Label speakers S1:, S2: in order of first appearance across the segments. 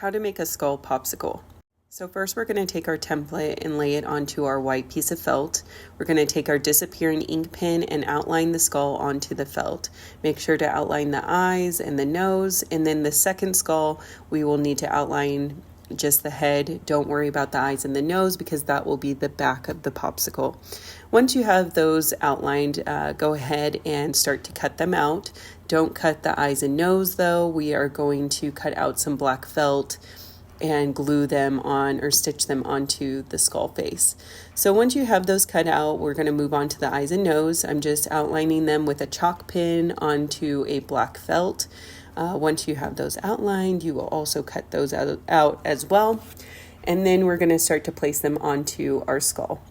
S1: How to make a skull popsicle. So first we're going to take our template and lay it onto our white piece of felt. We're going to take our disappearing ink pen and outline the skull onto the felt. Make sure to outline the eyes and the nose, and then the second skull we will need to outline just the head. Don't worry about the eyes and the nose because that will be the back of the popsicle. Once you have those outlined, go ahead and start to cut them out. Don't cut the eyes and nose though. We are going to cut out some black felt and glue them on or stitch them onto the skull face. So once you have those cut out, we're going to move on to the eyes and nose. I'm just outlining them with a chalk pen onto a black felt. Once you have those outlined, you will also cut those out as well. And then we're going to start to place them onto our skull.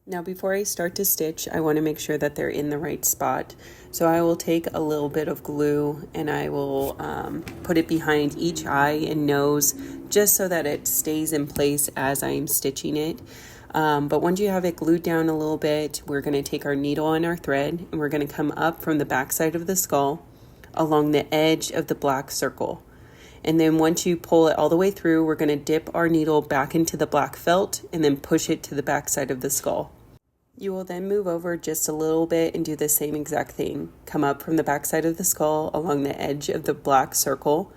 S1: Now before I start to stitch, I want to make sure that they're in the right spot. So I will take a little bit of glue and I will put it behind each eye and nose just so that it stays in place as I'm stitching it. But once you have it glued down a little bit, we're going to take our needle and our thread and we're going to come up from the back side of the skull along the edge of the black circle. And then once you pull it all the way through, we're going to dip our needle back into the black felt and then push it to the back side of the skull. You will then move over just a little bit and do the same exact thing. Come up from the back side of the skull along the edge of the black circle.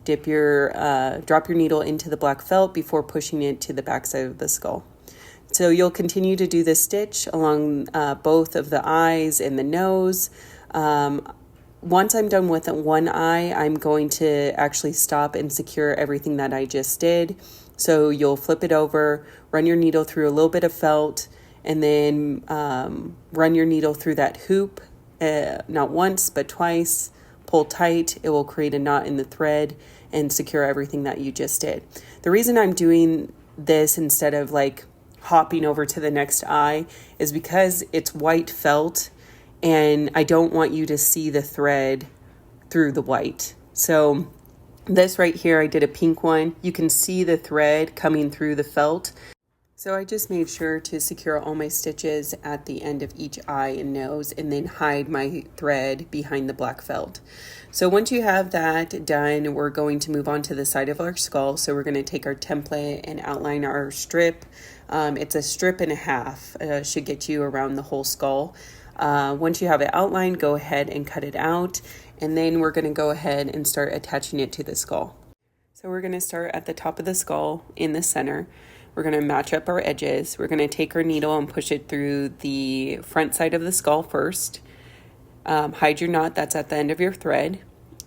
S1: Drop your needle into the black felt before pushing it to the back side of the skull. So you'll continue to do this stitch along both of the eyes and the nose. Once I'm done with one eye, I'm going to actually stop and secure everything that I just did. So you'll flip it over, run your needle through a little bit of felt, and then run your needle through that hoop, not once, but twice. Pull tight. It will create a knot in the thread and secure everything that you just did. The reason I'm doing this instead of like hopping over to the next eye is because it's white felt and I don't want you to see the thread through the white. So this right here, I did a pink one. You can see the thread coming through the felt. So I just made sure to secure all my stitches at the end of each eye and nose and then hide my thread behind the black felt. So once you have that done, we're going to move on to the side of our skull. So we're going to take our template and outline our strip. It's a strip and a half. Should get you around the whole skull. Once you have it outlined, go ahead and cut it out. And then we're going to go ahead and start attaching it to the skull. So we're going to start at the top of the skull in the center. We're going to match up our edges. We're going to take our needle and push it through the front side of the skull first. Hide your knot that's at the end of your thread.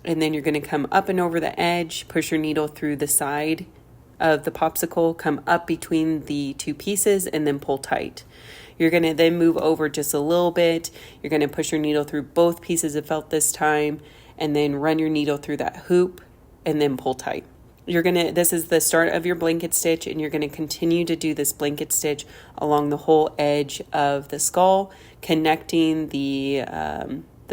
S1: And then you're going to come up and over the edge, push your needle through the side of the popsicle, come up between the two pieces, and then pull tight. You're going to then move over just a little bit. You're going to push your needle through both pieces of felt this time, and then run your needle through that hoop, and then pull tight. This is the start of your blanket stitch, and you're going to continue to do this blanket stitch along the whole edge of the skull, connecting the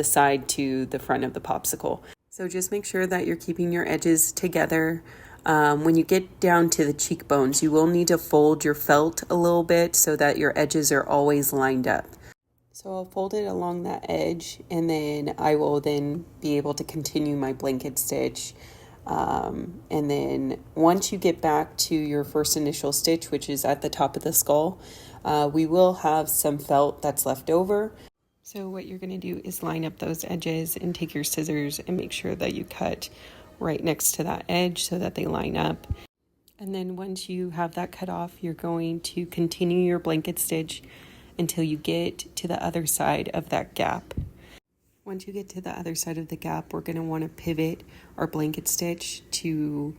S1: side to the front of the popsicle. So just make sure that you're keeping your edges together. When you get down to the cheekbones, you will need to fold your felt a little bit so that your edges are always lined up. So I'll fold it along that edge, and then I will then be able to continue my blanket stitch. And then once you get back to your first initial stitch, which is at the top of the skull, we will have some felt that's left over. So what you're going to do is line up those edges and take your scissors and make sure that you cut right next to that edge so that they line up. And then once you have that cut off, you're going to continue your blanket stitch until you get to the other side of that gap. Once you get to the other side of the gap, we're going to want to pivot our blanket stitch to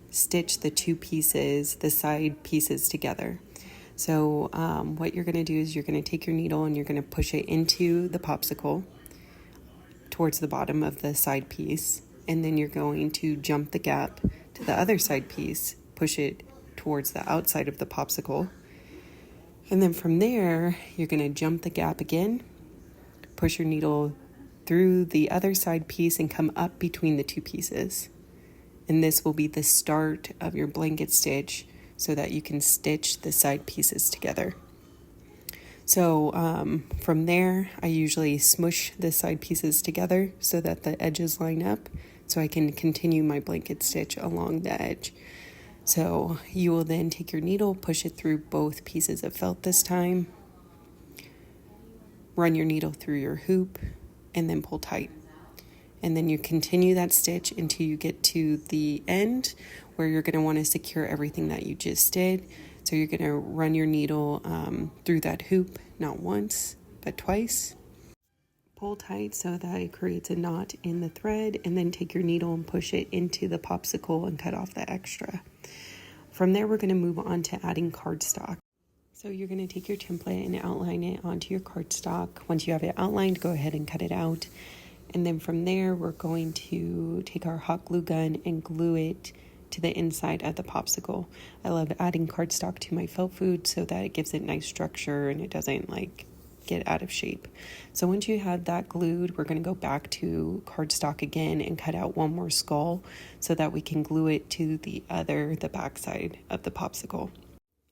S1: stitch the two pieces, the side pieces together. So what you're going to do is you're going to take your needle and you're going to push it into the popsicle towards the bottom of the side piece. And then you're going to jump the gap to the other side piece, push it towards the outside of the popsicle. And then from there, you're going to jump the gap again, push your needle through the other side piece and come up between the two pieces. And this will be the start of your blanket stitch so that you can stitch the side pieces together. So from there, I usually smush the side pieces together so that the edges line up. so I can continue my blanket stitch along the edge. So you will then take your needle, push it through both pieces of felt this time, run your needle through your hoop, and then pull tight. And then you continue that stitch until you get to the end where you're going to want to secure everything that you just did. So you're going to run your needle through that hoop, not once, but twice. Pull tight so that it creates a knot in the thread, and then take your needle and push it into the popsicle and cut off the extra. From there, we're going to move on to adding cardstock. So you're going to take your template and outline it onto your cardstock. Once you have it outlined, go ahead and cut it out. And then from there, we're going to take our hot glue gun and glue it to the inside of the popsicle. I love adding cardstock to my felt food so that it gives it nice structure and it doesn't get out of shape. So once you have that glued, we're going to go back to cardstock again and cut out one more skull so that we can glue it to the back side of the popsicle.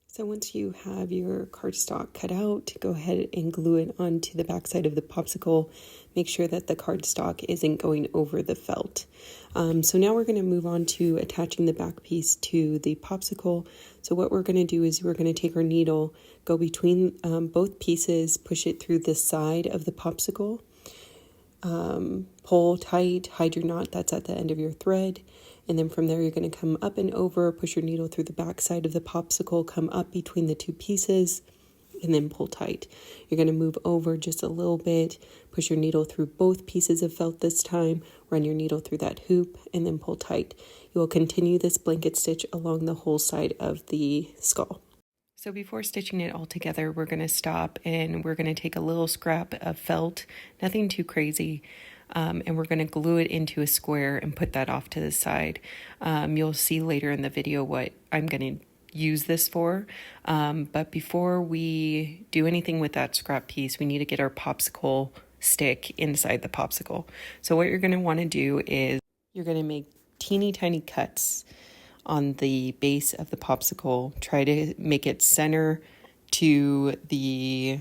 S1: So once you have your cardstock cut out, go ahead and glue it onto the backside of the popsicle. Make sure that the cardstock isn't going over the felt. So now we're going to move on to attaching the back piece to the popsicle. So what we're going to do is we're going to take our needle, go between both pieces, push it through the side of the popsicle, pull tight, hide your knot that's at the end of your thread. And then from there, you're going to come up and over, push your needle through the back side of the popsicle, come up between the two pieces, and then pull tight. You're going to move over just a little bit, push your needle through both pieces of felt this time, run your needle through that hoop, and then pull tight. You will continue this blanket stitch along the whole side of the skull. So before stitching it all together, we're going to stop and we're going to take a little scrap of felt, nothing too crazy, and we're going to glue it into a square and put that off to the side. You'll see later in the video what I'm going to use this for, but before we do anything with that scrap piece, we need to get our popsicle stick inside the popsicle. So what you're going to want to do is you're going to make teeny tiny cuts on the base of the popsicle. Try to make it center to the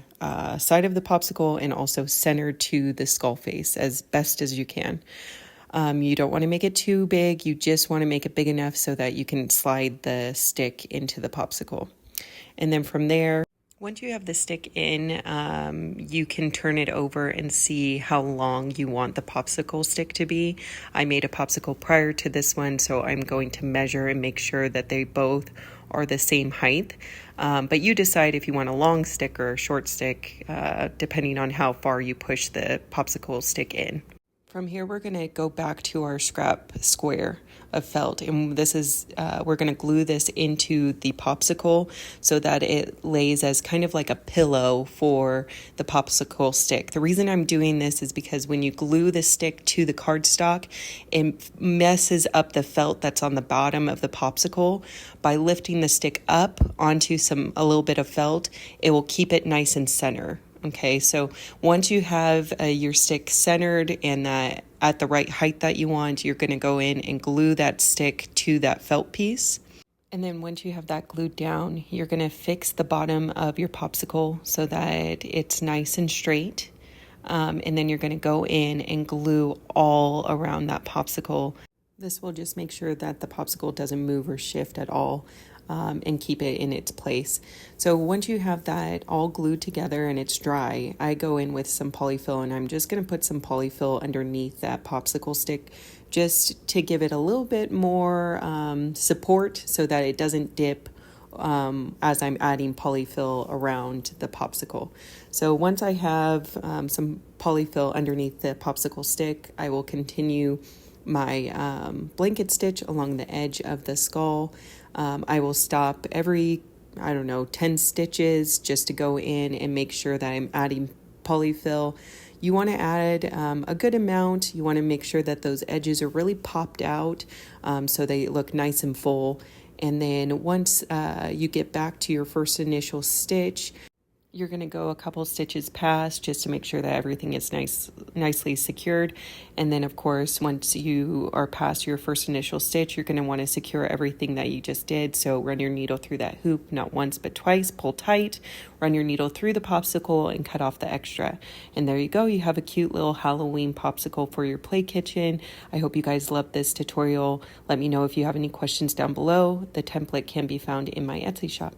S1: side of the popsicle and also center to the skull face as best as you can. You don't want to make it too big. You just want to make it big enough so that you can slide the stick into the popsicle. And then from there, once you have the stick in, you can turn it over and see how long you want the popsicle stick to be. I made a popsicle prior to this one, so I'm going to measure and make sure that they both are the same height. But you decide if you want a long stick or a short stick, depending on how far you push the popsicle stick in. From here, we're going to go back to our scrap square of felt, and this is we're going to glue this into the popsicle so that it lays as kind of like a pillow for the popsicle stick. The reason I'm doing this is because when you glue the stick to the cardstock, it messes up the felt that's on the bottom of the popsicle. By lifting the stick up onto a little bit of felt, it will keep it nice and center. Okay, so once you have your stick centered and at the right height that you want, you're going to go in and glue that stick to that felt piece. And then once you have that glued down, you're going to fix the bottom of your popsicle so that it's nice and straight. And then you're going to go in and glue all around that popsicle. This will just make sure that the popsicle doesn't move or shift at all. And keep it in its place. So once you have that all glued together and it's dry, I go in with some polyfill and I'm just going to put some polyfill underneath that popsicle stick just to give it a little bit more support so that it doesn't dip as I'm adding polyfill around the popsicle. So once I have some polyfill underneath the popsicle stick, I will continue my blanket stitch along the edge of the skull. I will stop every, 10 stitches just to go in and make sure that I'm adding polyfill. You want to add a good amount. You want to make sure that those edges are really popped out so they look nice and full. And then once you get back to your first initial stitch, You're going to go a couple stitches past just to make sure that everything is nicely secured. And then of course, once you are past your first initial stitch, you're going to want to secure everything that you just did. So run your needle through that hoop, not once, but twice, pull tight, run your needle through the popsicle and cut off the extra. And there you go. You have a cute little Halloween popsicle for your play kitchen. I hope you guys loved this tutorial. Let me know if you have any questions down below. The template can be found in my Etsy shop.